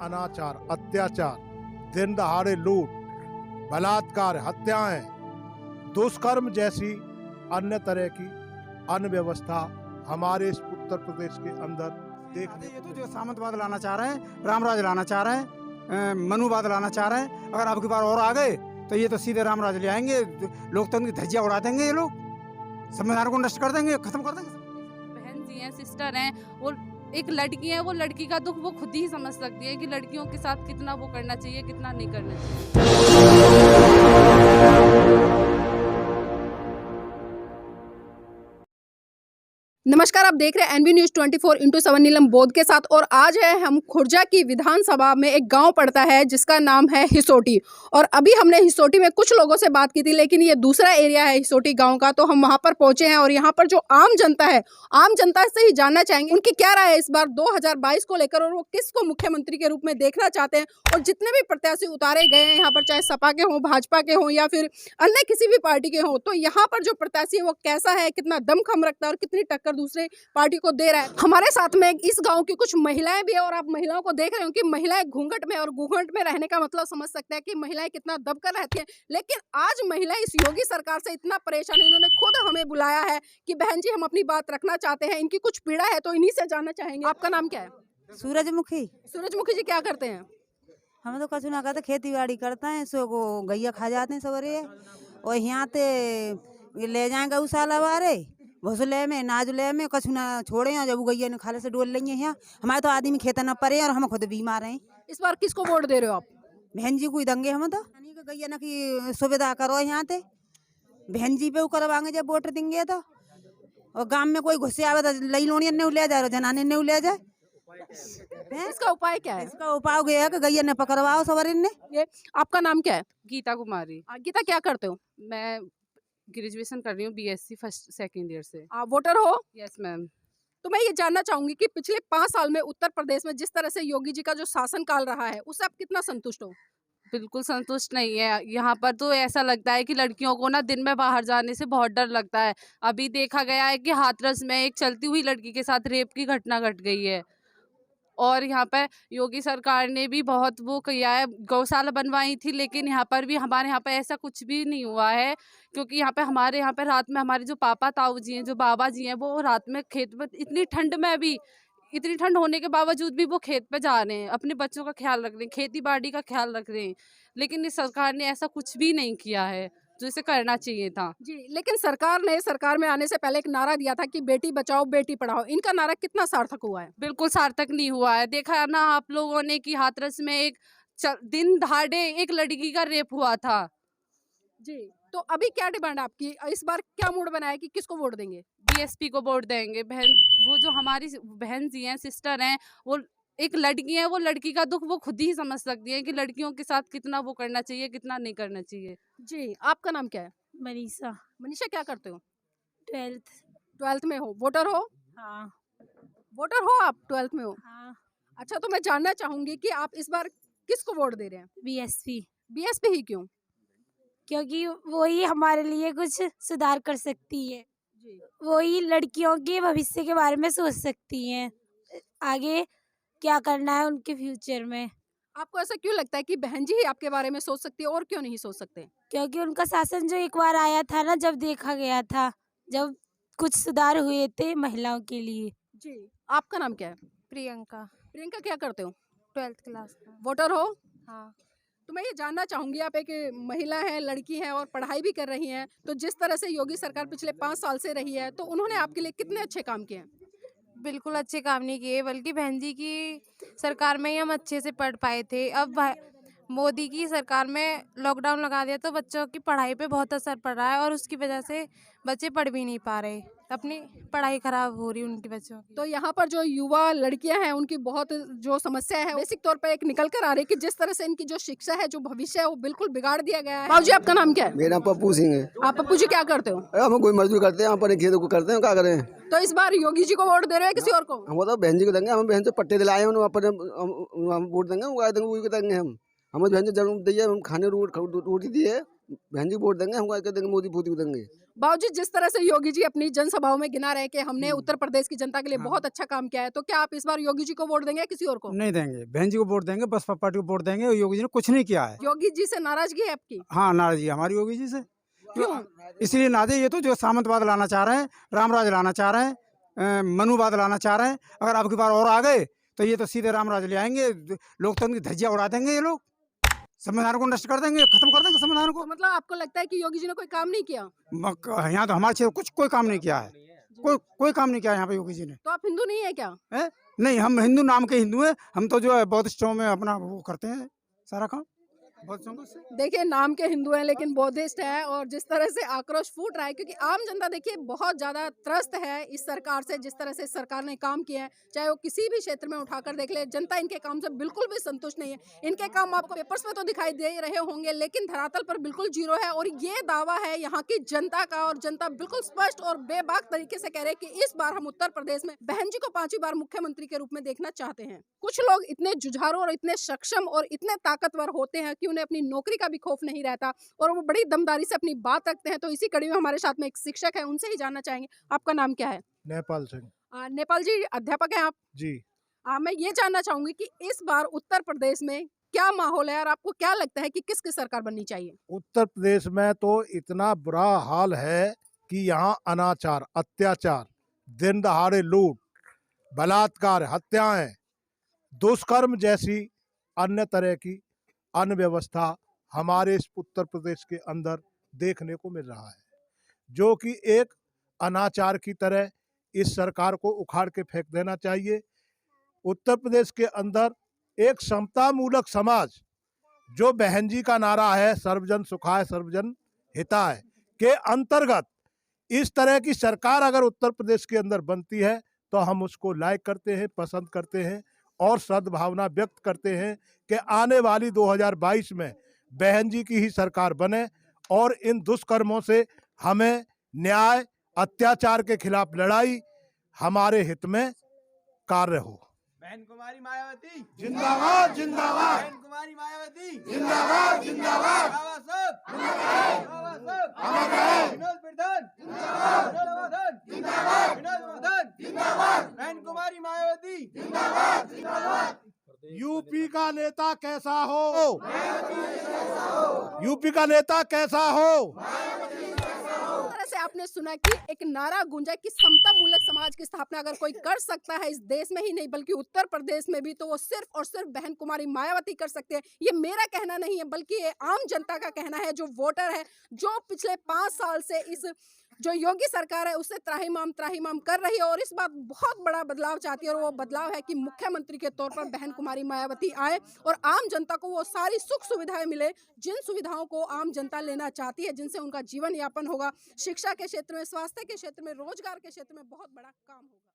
अनाचार, अत्याचार, दिन दहाड़े लूट, बलात्कार, हत्याएं, दुष्कर्म जैसी अन्य तरह की अनव्यवस्था हमारे इस उत्तर प्रदेश के अंदर देखने ये तो जो सामंतवाद लाना चाह रहे हैं, रामराज लाना चाह रहे हैं, मनुवाद लाना चाह रहे हैं। अगर अब की बार और आ गए तो ये तो सीधे रामराज ले आएंगे, लोकतंत्र की धज्जियां उड़ा देंगे, ये लोग संविधान को नष्ट कर देंगे, खत्म कर देंगे। बहन जी हैं, सिस्टर हैं, वो एक लड़की है, वो लड़की का दुख वो खुद ही समझ सकती है कि लड़कियों के साथ कितना वो करना चाहिए, कितना नहीं करना चाहिए। नमस्कार, आप देख रहे हैं एनबी न्यूज 24x7 नीलम बोध के साथ। और आज है हम खुर्जा की विधानसभा में एक गांव पड़ता है जिसका नाम है हिसोटी। और अभी हमने हिसोटी में कुछ लोगों से बात की थी, लेकिन ये दूसरा एरिया है हिसोटी गांव का, तो हम वहां पर पहुंचे हैं। और यहाँ पर जो आम जनता है, आम जनता से ही जानना चाहेंगे उनकी क्या राय है इस बार 2022 को लेकर, और वो किसको मुख्यमंत्री के रूप में देखना चाहते हैं। और जितने भी प्रत्याशी उतारे गए हैं यहाँ पर, चाहे सपा के हों, भाजपा के हों या फिर अन्य किसी भी पार्टी के हों, तो यहाँ पर जो प्रत्याशी है वो कैसा है, कितना दमखम रखता है और कितनी टक्कर दूसरे पार्टी को दे रहा है। हमारे साथ में इस गांव की कुछ महिलाएं भी है, और आप महिलाओं को देख रहे हो कि महिलाएं घूंघट में, और घूंघट में रहने का मतलब समझ सकते हैं कि महिलाएं कितना दबकर रहती हैं। लेकिन आज महिलाएं इस योगी सरकार से इतना परेशान है, इन्होंने खुद हमें बुलाया है कि बहन जी हम अपनी बात रखना चाहते हैं, इनकी कुछ पीड़ा है, तो इन्हीं से जानना चाहेंगे। आपका नाम क्या है? सूरजमुखी। सूरजमुखी जी, क्या करते हैं? हम तो कछु ना करते, खेती बाड़ी करते हैं, सो को गैया खा जाते हैं सवरे। और यहाँ ते ये ले जाएंगे गौशाला वाले, भोसले में नाजुले में कछु ना छोड़े हैं, जब गैया ने खाले से डोल लेंगे। यहाँ हमारे तो आदमी खेत न पड़े और हम खुद बीमार हैं। इस बार किसको वोट दे रहे हो आप? बहन जी को ही देंगे हम तो। गैया न की सुविधा करो यहाँ ते, बहन जी पे करवाएंगे जब वोट देंगे तो। और गाँव में कोई घुसे आवे तो लई लोनियन ने ले जाए, जनाने ने ले जाए। इसका उपाय क्या है? इसका उपाय गया है कि गैया ने पकड़वाओ सवरिन ने। ये आपका नाम क्या है? गीता कुमारी। गीता, क्या करते हो? मैं ग्रेजुएशन कर रही हूँ, बीएससी फर्स्ट सेकंड ईयर से। आप वोटर हो? Yes ma'am. तो मैं ये जानना चाहूंगी कि पिछले 5 साल में उत्तर प्रदेश में जिस तरह से योगी जी का जो शासन काल रहा है, उससे आप कितना संतुष्ट हो? बिल्कुल संतुष्ट नहीं है। यहाँ पर तो ऐसा लगता है कि लड़कियों को ना दिन में बाहर जाने से बहुत डर लगता है। अभी देखा गया है कि हाथरस में एक चलती हुई लड़की के साथ रेप की घटना घट गई है। और यहाँ पर योगी सरकार ने भी बहुत वो किया है, गौशाला बनवाई थी, लेकिन यहाँ पर भी हमारे यहाँ पर ऐसा कुछ भी नहीं हुआ है। क्योंकि यहाँ पे हमारे यहाँ पे रात में हमारे जो पापा ताऊ जी हैं, जो बाबा जी हैं, वो रात में खेत में इतनी ठंड में भी, इतनी ठंड होने के बावजूद भी वो खेत पे जा रहे हैं, अपने बच्चों का ख्याल रख रहे हैं, खेती बाड़ी का ख्याल रख रहे हैं। लेकिन इस सरकार ने ऐसा कुछ भी नहीं किया है जो इसे करना चाहिए था। जी, लेकिन सरकार ने सरकार में आने से पहले एक नारा दिया था कि बेटी बचाओ बेटी पढ़ाओ। इनका नारा कितना सार्थक हुआ है? बिल्कुल सार्थक नहीं हुआ है। देखा ना आप लोगों ने कि हाथरस में एक दिन दहाड़े एक लड़की का रेप हुआ था। जी, तो अभी क्या डिमांड है आपकी? इस बार क्या मूड बनाया कि किसको वोट देंगे? बीएसपी को वोट देंगे। बहन, वो जो हमारी बहन जी हैं, सिस्टर हैं, वो एक लड़की है, वो लड़की का दुख वो खुद ही समझ सकती है कि लड़कियों के साथ कितना वो करना चाहिए, कितना नहीं करना चाहिए। जी, आपका नाम क्या है? मनीषा। मनीषा, क्या करते हो? 12th। में हो? वोटर हो? हाँ। वोटर हो आप? 12th में हो? हाँ। अच्छा, तो मैं जानना चाहूंगी कि आप इस बार किसको वोट दे रहे हैं? बीएसपी। बीएसपी ही क्यों? क्योंकि वही हमारे लिए कुछ सुधार कर सकती है, जी, वही लड़कियों के भविष्य के बारे में सोच सकती हैं, आगे क्या करना है उनके फ्यूचर में। आपको ऐसा क्यों लगता है कि बहन जी ही आपके बारे में सोच सकती है, और क्यों नहीं सोच सकते? क्योंकि उनका शासन जो एक बार आया था ना, जब देखा गया था, जब कुछ सुधार हुए थे महिलाओं के लिए। जी, आपका नाम क्या है? प्रियंका। प्रियंका, क्या करते हो? 12th क्लास का। वोटर हो? हाँ। तो मैं ये जानना चाहूंगी, आप एक महिला है, लड़की है और पढ़ाई भी कर रही हैं, तो जिस तरह से योगी सरकार पिछले 5 साल से रही है, तो उन्होंने आपके लिए कितने अच्छे काम किए हैं? बिल्कुल अच्छे काम नहीं किए, बल्कि बहन जी की सरकार में ही हम अच्छे से पढ़ पाए थे। अब मोदी की सरकार में लॉकडाउन लगा दिया तो बच्चों की पढ़ाई पे बहुत असर पड़ रहा है, और उसकी वजह से बच्चे पढ़ भी नहीं पा रहे, अपनी पढ़ाई खराब हो रही उनकी बच्चों की। तो यहाँ पर जो युवा लड़कियां हैं, उनकी बहुत जो समस्या है बेसिक तौर पर एक निकल कर आ रही है कि जिस तरह से इनकी जो शिक्षा है, जो भविष्य है, वो बिल्कुल बिगाड़ दिया गया है। बाबूजी, आपका नाम क्या है? मेरा नाम पप्पू सिंह है। आप पप्पू जी क्या करते हो? हम कोई मजदूरी करते हैं, अपने खेतों को करते हैं, क्या करें। तो इस बार योगी जी को वोट दे रहे हैं किसी और को? हम तो बहन जी को देंगे, हम बहन से पट्टे दिलाए हैं, अपने हम वोट देंगे, उगा देंगे, वही को देंगे हम बहन से जरूर दिए, हम खाने रोटी दिए, बहन जी को वोट देंगे, हम क्या देंगे, मोदी फूदी को देंगे। बाबूजी, जिस तरह से योगी जी अपनी जनसभाओं में गिना रहे हैं कि हमने उत्तर प्रदेश की जनता के लिए बहुत अच्छा काम किया है, तो क्या आप इस बार योगी जी को वोट देंगे या किसी और को? नहीं देंगे, बहन जी को वोट देंगे, बसपा पार्टी को वोट देंगे। और योगी जी ने कुछ नहीं किया है। योगी जी से नाराजगी है आपकी? हाँ, नाराजगी है हमारी योगी जी से। क्यों? इसलिए नाराजगी, ये तो जो सामंतवाद लाना चाह रहे हैं, रामराज लाना चाह रहे हैं, मनुवाद लाना चाह रहे हैं। अगर अब की बार और आ गए तो ये तो सीधे रामराज ले आएंगे, लोकतंत्र की धज्जियां उड़ा देंगे ये लोग, संविधान को नष्ट कर देंगे, खत्म कर देंगे संविधान तो को। मतलब आपको लगता है कि योगी जी ने कोई काम नहीं किया? यहाँ तो हमारे क्षेत्र कुछ कोई काम नहीं किया है, कोई काम नहीं किया यहाँ पे योगी जी ने। तो आप हिंदू नहीं है क्या? है? नहीं, हम हिंदू नाम के हिंदू हैं। हम तो जो है बौद्धिस्टों में अपना वो करते हैं सारा काम बौद्धिस्टों से। देखिए, नाम के हिंदू हैं लेकिन बौद्धिस्ट है, और जिस तरह से आक्रोश फूट रहा है क्योंकि आम जनता देखिए बहुत ज्यादा त्रस्त है इस सरकार से, जिस तरह से इस सरकार ने काम किए हैं, चाहे वो किसी भी क्षेत्र में उठाकर देख ले, जनता इनके काम से बिल्कुल भी संतुष्ट नहीं है। इनके काम आपको पेपर्स में तो दिखाई दे रहे होंगे लेकिन धरातल पर बिल्कुल जीरो है, और ये दावा है यहाँ की जनता का, और जनता बिल्कुल स्पष्ट और बेबाक तरीके से कह रहे हैं कि इस बार हम उत्तर प्रदेश में बहन जी को 5वीं बार मुख्यमंत्री के रूप में देखना चाहते हैं। कुछ लोग इतने जुझारू और इतने सक्षम और इतने ताकतवर होते हैं कि उन्हें अपनी नौकरी का भी खौफ नहीं रहता, और वो बड़ी दमदारी से अपनी बात रखते हैं। तो इसी कड़ी में हमारे साथ में एक शिक्षक है, उनसे ही जानना चाहेंगे, आपका नाम क्या है? नेपाल सिंह। नेपाल जी, अध्यापक हैं आप जी। मैं ये जानना चाहूंगी कि इस बार उत्तर प्रदेश में क्या माहौल है और आपको क्या लगता है कि किसकी सरकार बननी चाहिए? उत्तर प्रदेश में तो इतना बुरा हाल है कि यहाँ अनाचार, अत्याचार, दिन दहाड़े लूट, बलात्कार, हत्याएं, दुष्कर्म जैसी अन्य तरह की अनव्यवस्था हमारे इस उत्तर प्रदेश के अंदर देखने को मिल रहा है, जो कि एक अनाचार की तरह इस सरकार को उखाड़ के फेंक देना चाहिए। उत्तर प्रदेश के अंदर एक समतामूलक समाज, जो बहन जी का नारा है सर्वजन सुखाय सर्वजन हिताय के अंतर्गत, इस तरह की सरकार अगर उत्तर प्रदेश के अंदर बनती है तो हम उसको लाइक करते हैं, पसंद करते हैं और सद्भावना व्यक्त करते हैं कि आने वाली 2022 में बहन जी की ही सरकार बने और इन दुष्कर्मों से हमें न्याय, अत्याचार के खिलाफ लड़ाई हमारे हित में कार्य हो। बहन कुमारी मायावती जिंदाबाद जिंदाबाद, बहन कुमारी मायावती जिंदाबाद जिंदाबाद, बाबा साहब अमर रहे, विनोद प्रधान जिंदाबाद, विनोद वर्धन जिंदाबाद, विनोद वर्धन जिंदाबाद, बहन कुमारी मायावती जिंदाबाद जिंदाबाद। यूपी का नेता कैसा हो, यूपी का नेता कैसा हो। इस तरह से आपने सुना कि एक नारा गूंजा कि समता मूलक समाज की स्थापना अगर कोई कर सकता है इस देश में ही नहीं बल्कि उत्तर प्रदेश में भी, तो वो सिर्फ और सिर्फ बहन कुमारी मायावती कर सकते हैं। ये मेरा कहना नहीं है बल्कि ये आम जनता का कहना है, जो वोटर है, जो पिछले 5 साल से इस जो योगी सरकार है उससे त्राहिमाम कर रही है, और इस बात बहुत बड़ा बदलाव चाहती है, और वो बदलाव है कि मुख्यमंत्री के तौर पर बहन कुमारी मायावती आए और आम जनता को वो सारी सुख सुविधाएं मिले जिन सुविधाओं को आम जनता लेना चाहती है, जिनसे उनका जीवन यापन होगा, शिक्षा के क्षेत्र में, स्वास्थ्य के क्षेत्र में, रोजगार के क्षेत्र में बहुत बड़ा काम होगा।